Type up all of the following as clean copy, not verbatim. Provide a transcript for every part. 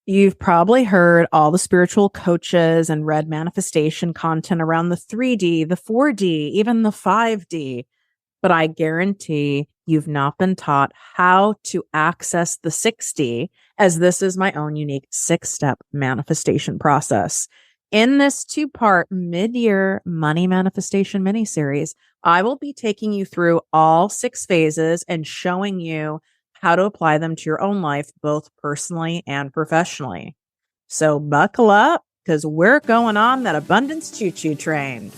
You've probably heard all the spiritual coaches and read manifestation content around the 3D, the 4D, even the 5D. But I guarantee you've not been taught how to access the 6D, as this is my own unique 6-step manifestation process. In this 2-part mid-year money manifestation mini-series, I will be taking you through all 6 phases and showing you how to apply them to your own life, both personally and professionally. So buckle up, because we're going on that abundance choo-choo train.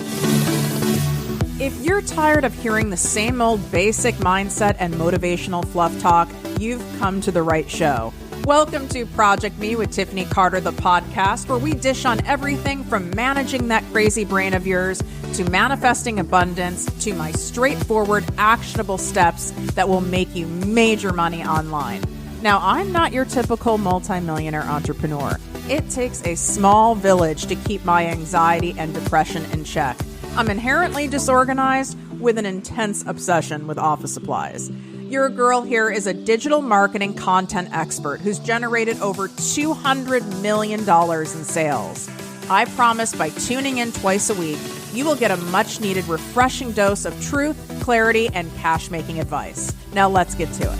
If you're tired of hearing the same old basic mindset and motivational fluff talk, you've come to the right show. Welcome to ProjectME with Tiffany Carter, the podcast, where we dish on everything from managing that crazy brain of yours to manifesting abundance to my straightforward, actionable steps that will make you major money online. Now, I'm not your typical multimillionaire entrepreneur. It takes a small village to keep my anxiety and depression in check. I'm inherently disorganized with an intense obsession with office supplies. Your girl here is a digital marketing content expert who's generated over $200 million in sales. I promise by tuning in twice a week, you will get a much needed refreshing dose of truth, clarity, and cash-making advice. Now let's get to it.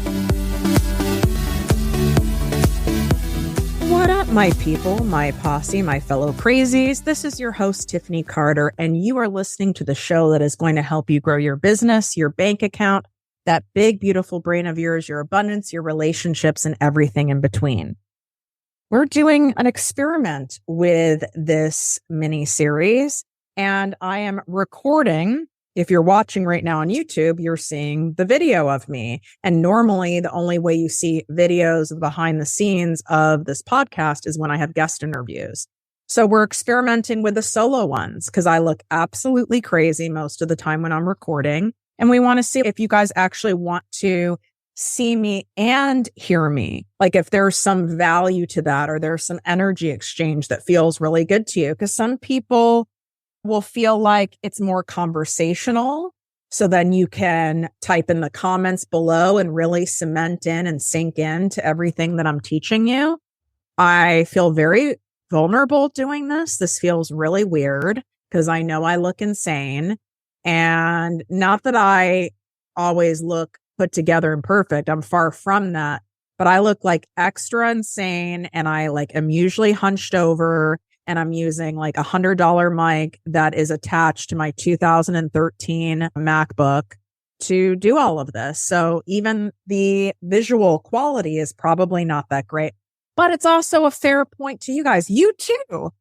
What up, my people, my posse, my fellow crazies? This is your host, Tiffany Carter, and you are listening to the show that is going to help you grow your business, your bank account, that big, beautiful brain of yours, your abundance, your relationships, and everything in between. We're doing an experiment with this mini series, and I am recording. If you're watching right now on YouTube, you're seeing the video of me. And normally the only way you see videos of behind the scenes of this podcast is when I have guest interviews. So we're experimenting with the solo ones because I look absolutely crazy most of the time when I'm recording. And we want to see if you guys actually want to see me and hear me. Like if there's some value to that or there's some energy exchange that feels really good to you. Because some people will feel like it's more conversational. So then you can type in the comments below and really cement in and sink into everything that I'm teaching you. I feel very vulnerable doing this. This feels really weird because I know I look insane. And not that I always look put together and perfect. I'm far from that, but I look like extra insane. And I am usually hunched over and I'm using $100 mic that is attached to my 2013 MacBook to do all of this. So even the visual quality is probably not that great, but it's also a fair point to you guys. You too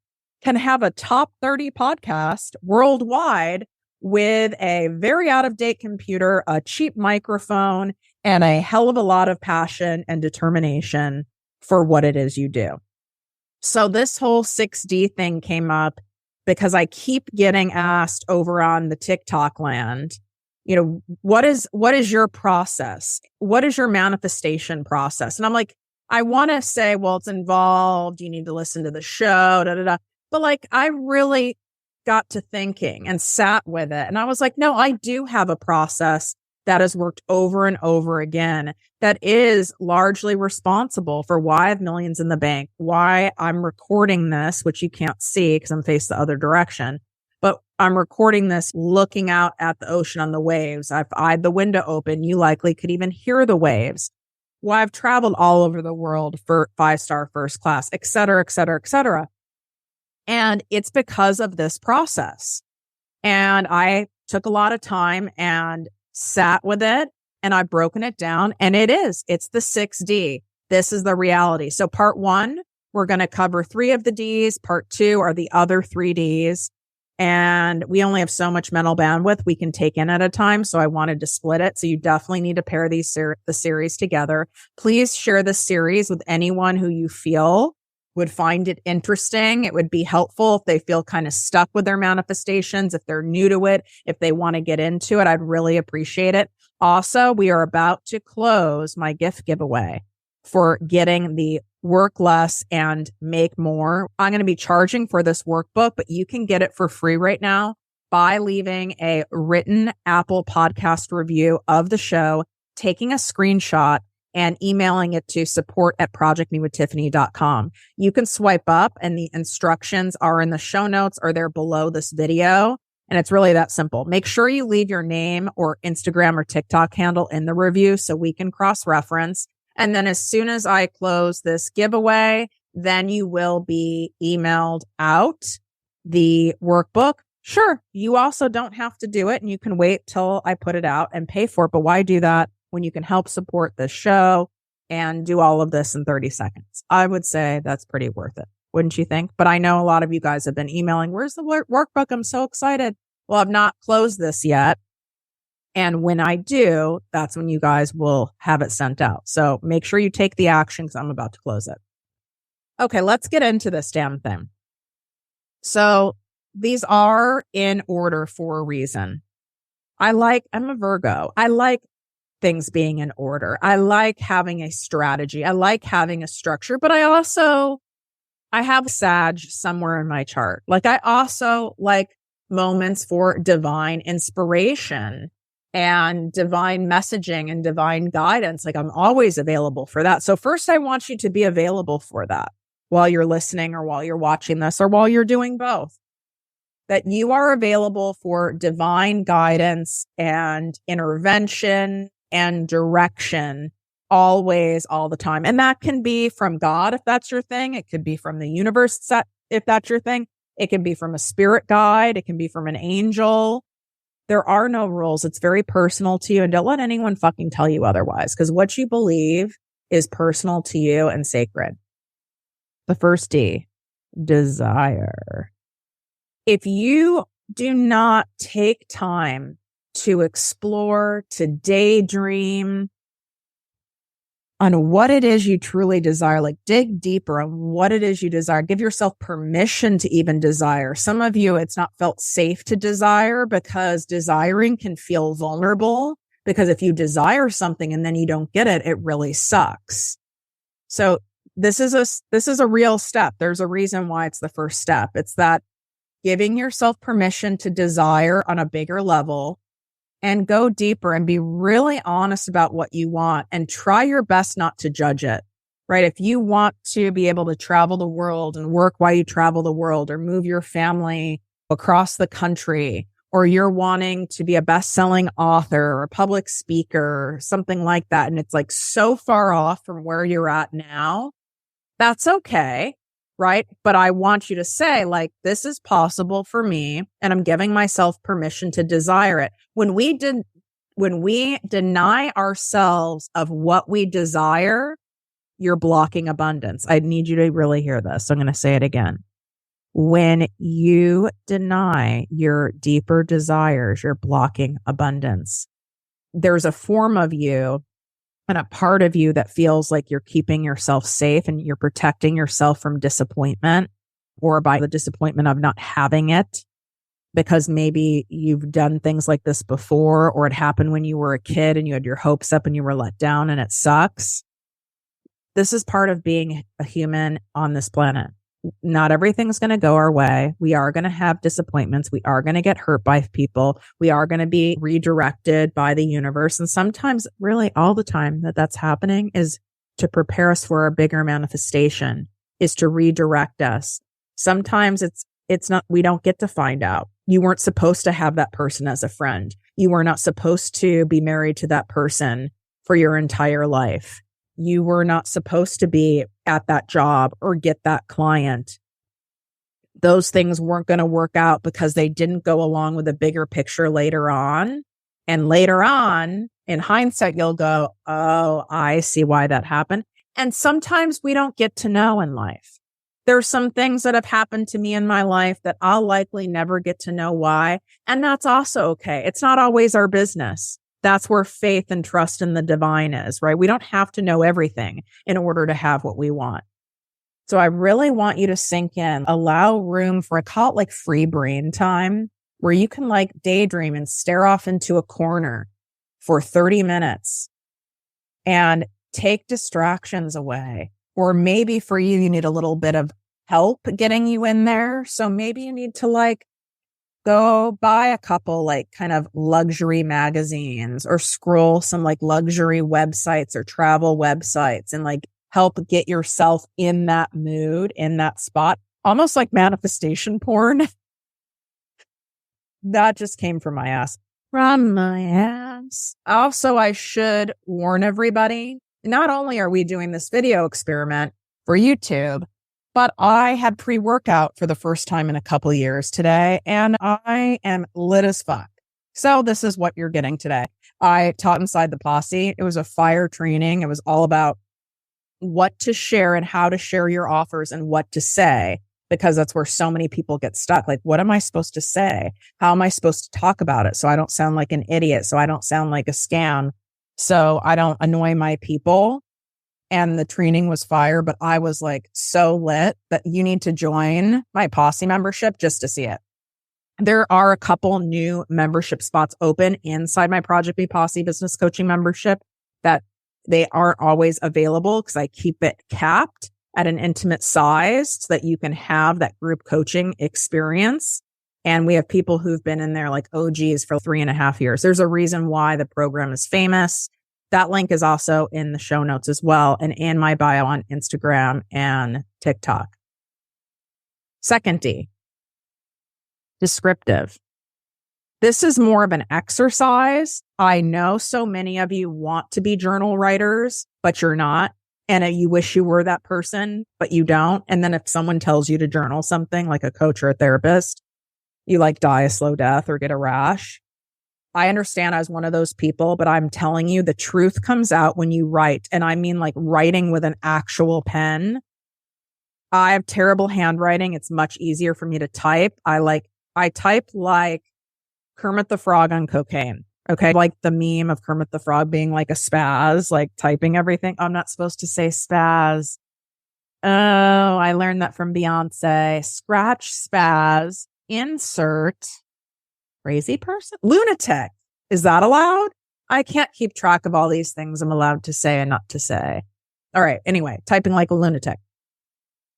can have a top 30 podcast worldwide with a very out-of-date computer, a cheap microphone, and a hell of a lot of passion and determination for what it is you do. So this whole 6D thing came up because I keep getting asked over on the TikTok land, what is your process? What is your manifestation process? And I'm like, I want to say, well, it's involved. You need to listen to the show, da, da, da. But I really got to thinking and sat with it. And I was like, no, I do have a process that has worked over and over again that is largely responsible for why I have millions in the bank, why I'm recording this, which you can't see because I'm faced the other direction. But I'm recording this looking out at the ocean on the waves. I've eyed the window open. You likely could even hear the waves. Why I've traveled all over the world for 5-star first class, et cetera, et cetera, et cetera. And it's because of this process. And I took a lot of time and sat with it and I've broken it down and it's the 6D. This is the reality. So part 1, we're going to cover 3 of the Ds. Part 2 are the other 3 Ds. And we only have so much mental bandwidth we can take in at a time. So I wanted to split it. So you definitely need to pair the series together. Please share this series with anyone who you feel would find it interesting. It would be helpful if they feel kind of stuck with their manifestations, if they're new to it, if they want to get into it. I'd really appreciate it. Also, we are about to close my gift giveaway for getting the Work Less and Make More. I'm going to be charging for this workbook, but you can get it for free right now by leaving a written Apple podcast review of the show, taking a screenshot and emailing it to support@projectmewithtiffany.com. You can swipe up and the instructions are in the show notes or they're below this video. And it's really that simple. Make sure you leave your name or Instagram or TikTok handle in the review so we can cross-reference. And then as soon as I close this giveaway, then you will be emailed out the workbook. Sure, you also don't have to do it and you can wait till I put it out and pay for it. But why do that when you can help support this show and do all of this in 30 seconds? I would say that's pretty worth it. Wouldn't you think? But I know a lot of you guys have been emailing, where's the workbook? I'm so excited. Well, I've not closed this yet. And when I do, that's when you guys will have it sent out. So make sure you take the action because I'm about to close it. Okay, let's get into this damn thing. So these are in order for a reason. I'm a Virgo. I like things being in order. I like having a strategy. I like having a structure, but I have Sag somewhere in my chart. Like I also like moments for divine inspiration and divine messaging and divine guidance. Like I'm always available for that. So first I want you to be available for that while you're listening or while you're watching this or while you're doing both. That you are available for divine guidance and intervention and direction always, all the time. And that can be from God, if that's your thing. It could be from the universe, if that's your thing. It can be from a spirit guide. It can be from an angel. There are no rules. It's very personal to you. And don't let anyone fucking tell you otherwise, because what you believe is personal to you and sacred. The first D, desire. If you do not take time to explore, to daydream on what it is you truly desire, like dig deeper on what it is you desire, give yourself permission to even desire. Some of you, it's not felt safe to desire because desiring can feel vulnerable, because if you desire something and then you don't get it, it really sucks. So this is a real step. There's a reason why it's the first step. It's that giving yourself permission to desire on a bigger level and go deeper and be really honest about what you want and try your best not to judge it, right? If you want to be able to travel the world and work while you travel the world or move your family across the country, or you're wanting to be a best-selling author or a public speaker, or something like that, and it's like so far off from where you're at now, that's okay. Right. But I want you to say, like, this is possible for me and I'm giving myself permission to desire it. When we deny ourselves of what we desire, you're blocking abundance. I need you to really hear this. So I'm going to say it again. When you deny your deeper desires, you're blocking abundance. There's a form of you and a part of you that feels like you're keeping yourself safe and you're protecting yourself from disappointment, or by the disappointment of not having it, because maybe you've done things like this before, or it happened when you were a kid and you had your hopes up and you were let down and it sucks. This is part of being a human on this planet. Not everything's going to go our way. We are going to have disappointments. We are going to get hurt by people. We are going to be redirected by the universe. And sometimes, really all the time that's happening is to prepare us for a bigger manifestation, is to redirect us. Sometimes it's not, we don't get to find out. You weren't supposed to have that person as a friend. You were not supposed to be married to that person for your entire life. You were not supposed to be at that job or get that client. Those things weren't going to work out because they didn't go along with a bigger picture later on. And later on, in hindsight, you'll go, oh, I see why that happened. And sometimes we don't get to know in life. There's some things that have happened to me in my life that I'll likely never get to know why. And that's also okay. It's not always our business. That's where faith and trust in the divine is, right? We don't have to know everything in order to have what we want. So I really want you to sink in, allow room for, I call it like free brain time, where you can like daydream and stare off into a corner for 30 minutes and take distractions away. Or maybe for you, you need a little bit of help getting you in there. So maybe you need to like go buy a couple like kind of luxury magazines or scroll some like luxury websites or travel websites and like help get yourself in that mood, in that spot, almost like manifestation porn. That just came from my ass. From my ass. Also, I should warn everybody, not only are we doing this video experiment for YouTube, but I had pre-workout for the first time in a couple of years today, and I am lit as fuck. So this is what you're getting today. I taught inside the posse. It was a fire training. It was all about what to share and how to share your offers and what to say, because that's where so many people get stuck. Like, what am I supposed to say? How am I supposed to talk about it so I don't sound like an idiot, so I don't sound like a scam, so I don't annoy my people? And the training was fire, but I was like so lit that you need to join my posse membership just to see it. There are a couple new membership spots open inside my ProjectME Posse business coaching membership that they aren't always available because I keep it capped at an intimate size so that you can have that group coaching experience. And we have people who've been in there like OGs for 3.5 years. There's a reason why the program is famous. That link is also in the show notes as well and in my bio on Instagram and TikTok. Second D, descriptive. This is more of an exercise. I know so many of you want to be journal writers, but you're not. And you wish you were that person, but you don't. And then if someone tells you to journal something like a coach or a therapist, you like die a slow death or get a rash. I understand I was one of those people, but I'm telling you, the truth comes out when you write. And I mean like writing with an actual pen. I have terrible handwriting. It's much easier for me to type. I type like Kermit the Frog on cocaine. Okay. Like the meme of Kermit the Frog being like a spaz, like typing everything. I'm not supposed to say spaz. Oh, I learned that from Beyonce. Scratch spaz, insert crazy person, lunatic. Is that allowed? I can't keep track of all these things I'm allowed to say and not to say. All right. Anyway, typing like a lunatic.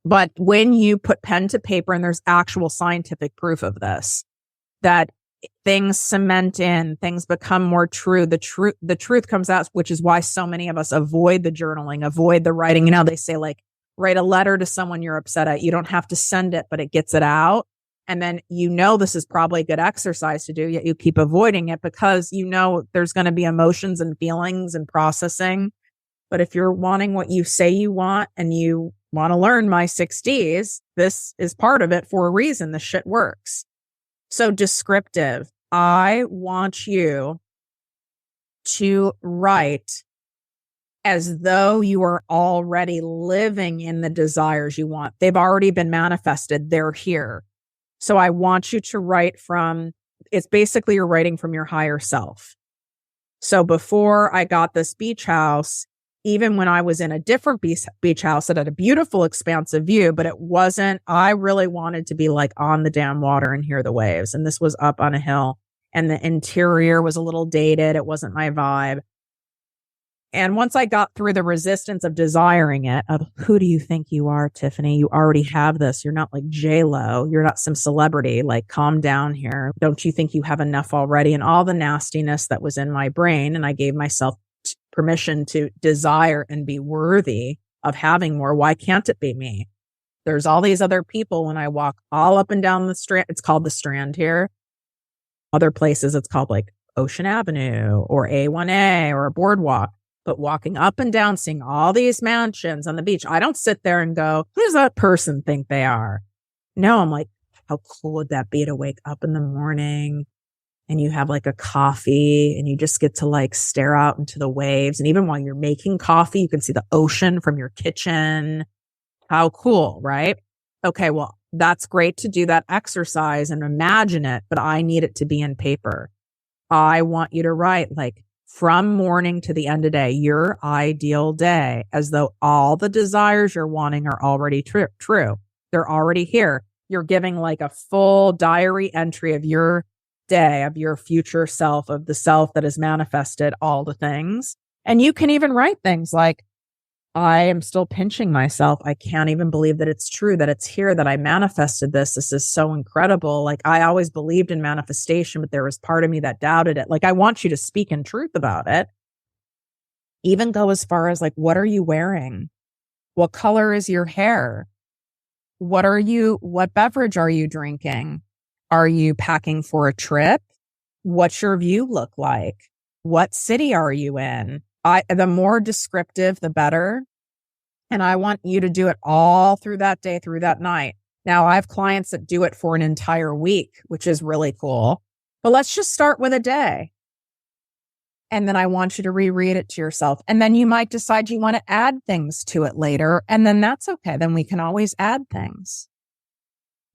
But when you put pen to paper, and there's actual scientific proof of this, that things cement in, things become more true. The truth comes out, which is why so many of us avoid the journaling, avoid the writing. You know, they say like, write a letter to someone you're upset at. You don't have to send it, but it gets it out. And then, you know, this is probably a good exercise to do, yet you keep avoiding it because you know there's going to be emotions and feelings and processing. But if you're wanting what you say you want and you want to learn my 6 Ds, this is part of it for a reason. This shit works. So descriptive, I want you to write as though you are already living in the desires you want. They've already been manifested. They're here. So I want you to write from, it's basically you're writing from your higher self. So before I got this beach house, even when I was in a different beach house that had a beautiful expansive view, but it wasn't, I really wanted to be like on the damn water and hear the waves. And this was up on a hill and the interior was a little dated. It wasn't my vibe. And once I got through the resistance of desiring it, of who do you think you are, Tiffany? You already have this. You're not like J-Lo. You're not some celebrity. Like, calm down here. Don't you think you have enough already? And all the nastiness that was in my brain. And I gave myself permission to desire and be worthy of having more. Why can't it be me? There's all these other people when I walk all up and down the Strand. It's called the Strand here. Other places, it's called like Ocean Avenue or A1A or a boardwalk. But walking up and down, seeing all these mansions on the beach, I don't sit there and go, who does that person think they are? No, I'm like, how cool would that be to wake up in the morning and you have like a coffee and you just get to like stare out into the waves. And even while you're making coffee, you can see the ocean from your kitchen. How cool, right? Okay, well, that's great to do that exercise and imagine it, but I need it to be in paper. I want you to write like, from morning to the end of day, your ideal day, as though all the desires you're wanting are already true. They're already here. You're giving like a full diary entry of your day, of your future self, of the self that has manifested all the things. And you can even write things like, I am still pinching myself. I can't even believe that it's true, that it's here, that I manifested this. This is so incredible. Like, I always believed in manifestation, but there was part of me that doubted it. Like, I want you to speak in truth about it. Even go as far as like, what are you wearing? What color is your hair? What beverage are you drinking? Are you packing for a trip? What's your view look like? What city are you in? The more descriptive, the better. And I want you to do it all through that day, through that night. Now, I have clients that do it for an entire week, which is really cool. But let's just start with a day. And then I want you to reread it to yourself. And then you might decide you want to add things to it later. And then that's okay. Then we can always add things.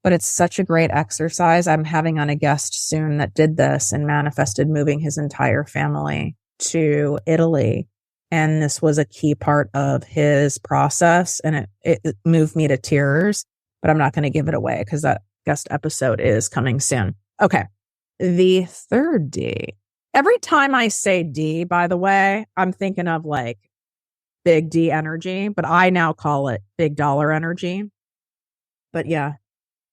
But it's such a great exercise. I'm having on a guest soon that did this and manifested moving his entire family to Italy. And this was a key part of his process. And it moved me to tears. But I'm not going to give it away because that guest episode is coming soon. Okay. The third D. Every time I say D, by the way, I'm thinking of like big D energy, but I now call it big dollar energy. But yeah,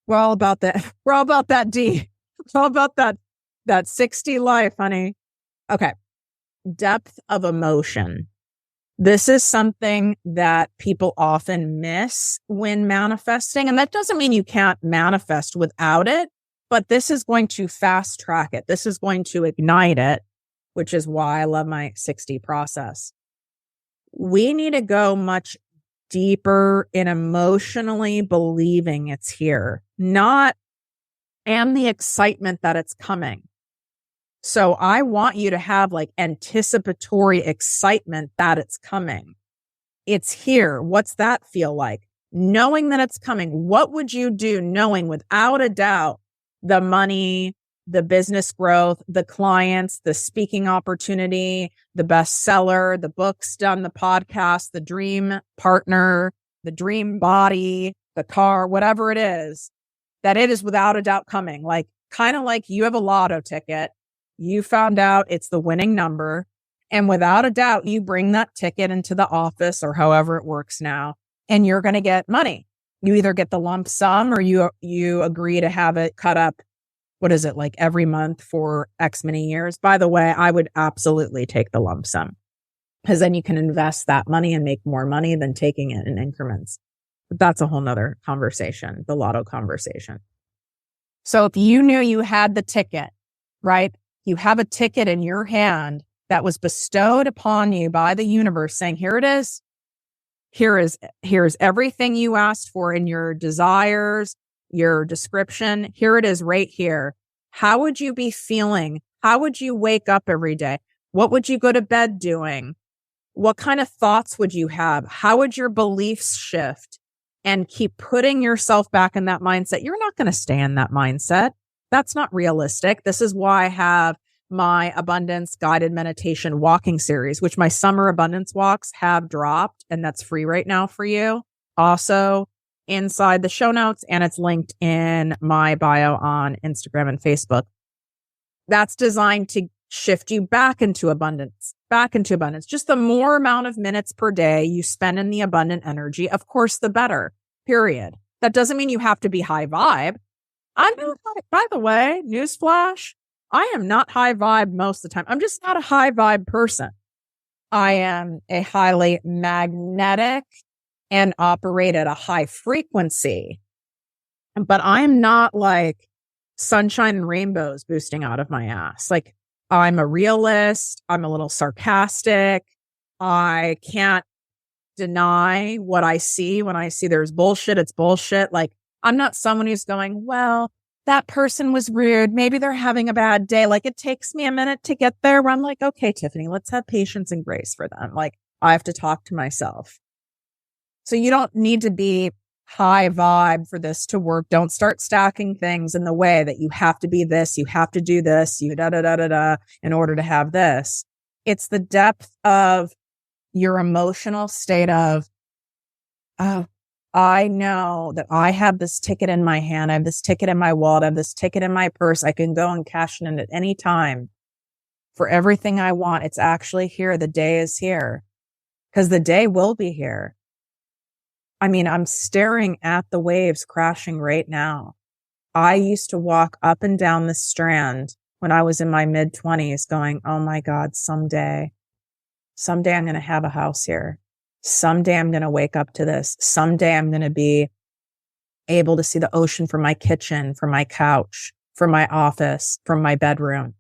we're all about that. We're all about that D. It's all about that 60 life, honey. Okay. Depth of emotion. This is something that people often miss when manifesting. And that doesn't mean you can't manifest without it. But this is going to fast track it. This is going to ignite it, which is why I love my 60 process. We need to go much deeper in emotionally believing it's here, and the excitement that it's coming. So I want you to have like anticipatory excitement that it's coming. It's here. What's that feel like? Knowing that it's coming. What would you do knowing without a doubt the money, the business growth, the clients, the speaking opportunity, the bestseller, the books done, the podcast, the dream partner, the dream body, the car, whatever it is, that it is without a doubt coming. Like, kind of like you have a lotto ticket. You found out it's the winning number. And without a doubt, you bring that ticket into the office or however it works now, and you're going to get money. You either get the lump sum or you agree to have it cut up. What is it, like every month for X many years? By the way, I would absolutely take the lump sum because then you can invest that money and make more money than taking it in increments. But that's a whole nother conversation, the lotto conversation. So if you knew you had the ticket, right? You have a ticket in your hand that was bestowed upon you by the universe saying, here it is. Here's everything you asked for in your desires, your description. Here it is right here. How would you be feeling? How would you wake up every day? What would you go to bed doing? What kind of thoughts would you have? How would your beliefs shift? And keep putting yourself back in that mindset. You're not going to stay in that mindset. That's not realistic. This is why I have my abundance guided meditation walking series, which my summer abundance walks have dropped, and that's free right now for you. Also inside the show notes, and it's linked in my bio on Instagram and Facebook. That's designed to shift you back into abundance. Just the more amount of minutes per day you spend in the abundant energy, of course, the better, period. That doesn't mean you have to be high vibe. By the way, newsflash, I am not high vibe most of the time. I'm just not a high vibe person. I am a highly magnetic and operate at a high frequency. But I'm not like sunshine and rainbows boosting out of my ass. Like, I'm a realist. I'm a little sarcastic. I can't deny what I see. When I see there's bullshit, it's bullshit. Like, I'm not someone who's going, well, that person was rude. Maybe they're having a bad day. Like, it takes me a minute to get there where I'm like, okay, Tiffany, let's have patience and grace for them. Like, I have to talk to myself. So you don't need to be high vibe for this to work. Don't start stacking things in the way that you have to be this, you have to do this, you in order to have this. It's the depth of your emotional state of, oh, I know that I have this ticket in my hand. I have this ticket in my wallet. I have this ticket in my purse. I can go and cash it in at any time for everything I want. It's actually here. The day is here. because the day will be here. I mean, I'm staring at the waves crashing right now. I used to walk up and down the Strand when I was in my mid-20s going, oh my God, someday I'm going to have a house here. Someday I'm going to wake up to this. Someday I'm going to be able to see the ocean from my kitchen, from my couch, from my office, from my bedroom.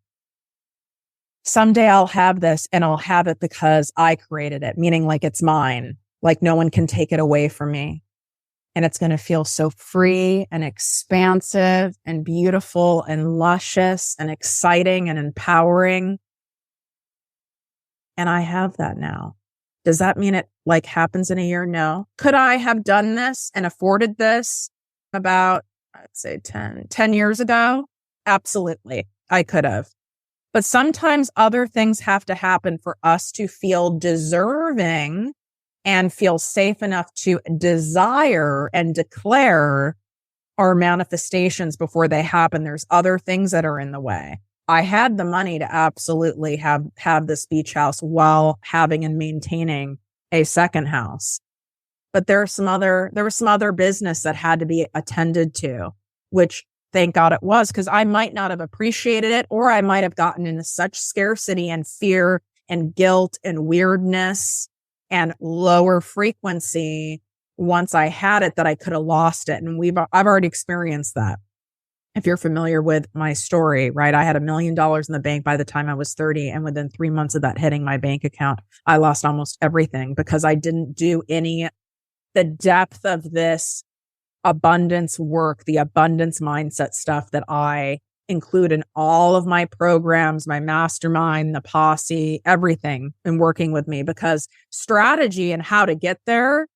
Someday I'll have this, and I'll have it because I created it, meaning like it's mine, like no one can take it away from me. And it's going to feel so free and expansive and beautiful and luscious and exciting and empowering. And I have that now. Does that mean it like happens in a year? No. Could I have done this and afforded this about, I'd say 10 years ago? Absolutely. I could have. But sometimes other things have to happen for us to feel deserving and feel safe enough to desire and declare our manifestations before they happen. There's other things that are in the way. I had the money to absolutely have this beach house while having and maintaining a second house. But there was some other business that had to be attended to, which thank God it was, because I might not have appreciated it, or I might have gotten into such scarcity and fear and guilt and weirdness and lower frequency once I had it that I could have lost it. And I've already experienced that. If you're familiar with my story, right? I had $1 million in the bank by the time I was 30. And within 3 months of that hitting my bank account, I lost almost everything because I didn't do the depth of this abundance work, the abundance mindset stuff that I include in all of my programs, my mastermind, the posse, everything in working with me, because strategy and how to get there,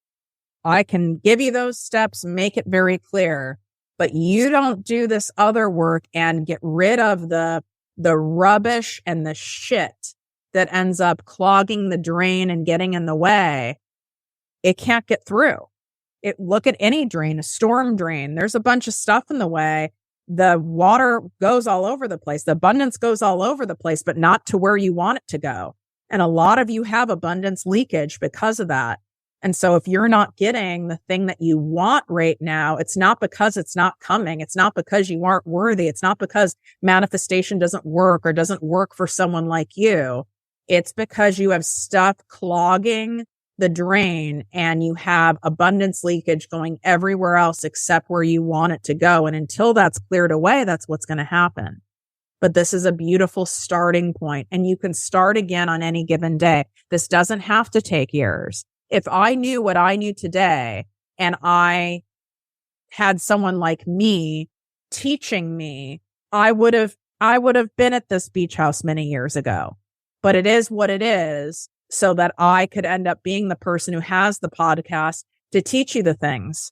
I can give you those steps, make it very clear, but you don't do this other work and get rid of the rubbish and the shit that ends up clogging the drain and getting in the way. It can't get through. Look at any drain, a storm drain. There's a bunch of stuff in the way. The water goes all over the place. The abundance goes all over the place, but not to where you want it to go. And a lot of you have abundance leakage because of that. And so if you're not getting the thing that you want right now, it's not because it's not coming. It's not because you aren't worthy. It's not because manifestation doesn't work or doesn't work for someone like you. It's because you have stuff clogging the drain and you have abundance leakage going everywhere else except where you want it to go. And until that's cleared away, that's what's going to happen. But this is a beautiful starting point, and you can start again on any given day. This doesn't have to take years. If I knew what I knew today and I had someone like me teaching me, I would have been at this beach house many years ago. But it is what it is, so that I could end up being the person who has the podcast to teach you the things,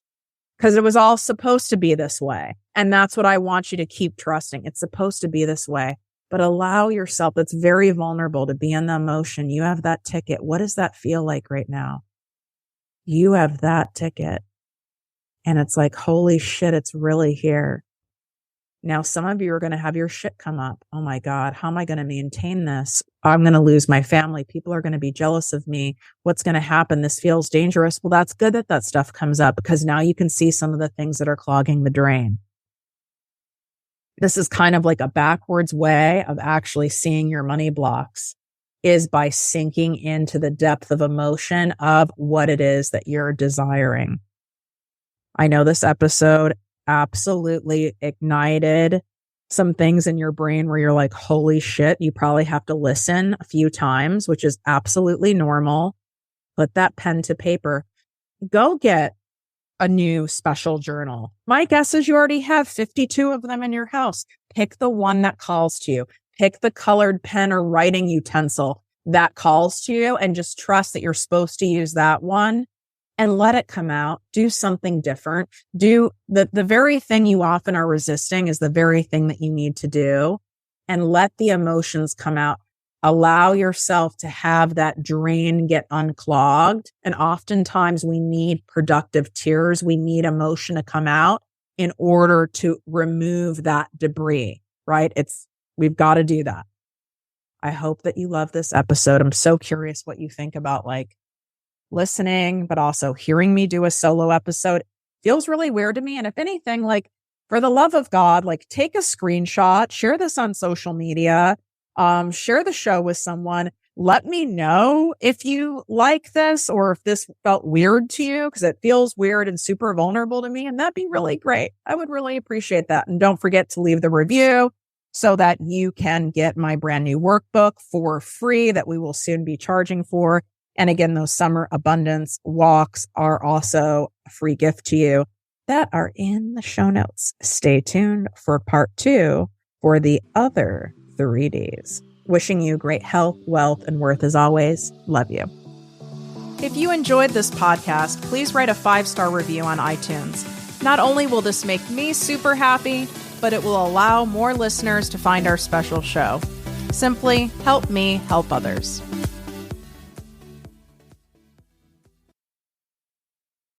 because it was all supposed to be this way. And that's what I want you to keep trusting. It's supposed to be this way, but allow yourself. It's very vulnerable to be in the emotion. You have that ticket. What does that feel like right now? You have that ticket. And it's like, holy shit, it's really here. Now, some of you are going to have your shit come up. Oh my God, how am I going to maintain this? I'm going to lose my family. People are going to be jealous of me. What's going to happen? This feels dangerous. Well, that's good that that stuff comes up, because now you can see some of the things that are clogging the drain. This is kind of like a backwards way of actually seeing your money blocks, is by sinking into the depth of emotion of what it is that you're desiring. I know this episode absolutely ignited some things in your brain where you're like, holy shit, you probably have to listen a few times, which is absolutely normal. Put that pen to paper. Go get a new special journal. My guess is you already have 52 of them in your house. Pick the one that calls to you. Pick the colored pen or writing utensil that calls to you, and just trust that you're supposed to use that one. And let it come out. Do something different. Do the very thing you often are resisting is the very thing that you need to do. And let the emotions come out. Allow yourself to have that drain get unclogged. And oftentimes we need productive tears. We need emotion to come out in order to remove that debris, right? We've got to do that. I hope that you love this episode. I'm so curious what you think about like listening, but also hearing me do a solo episode feels really weird to me. And if anything, like, for the love of God, like, take a screenshot, share this on social media, share the show with someone. Let me know if you like this or if this felt weird to you, because it feels weird and super vulnerable to me. And that'd be really great. I would really appreciate that. And don't forget to leave the review so that you can get my brand new workbook for free that we will soon be charging for. And again, those summer abundance walks are also a free gift to you that are in the show notes. Stay tuned for part 2 for the other 3 Ds. Wishing you great health, wealth, and worth as always. Love you. If you enjoyed this podcast, please write a 5-star review on iTunes. Not only will this make me super happy, but it will allow more listeners to find our special show. Simply help me help others.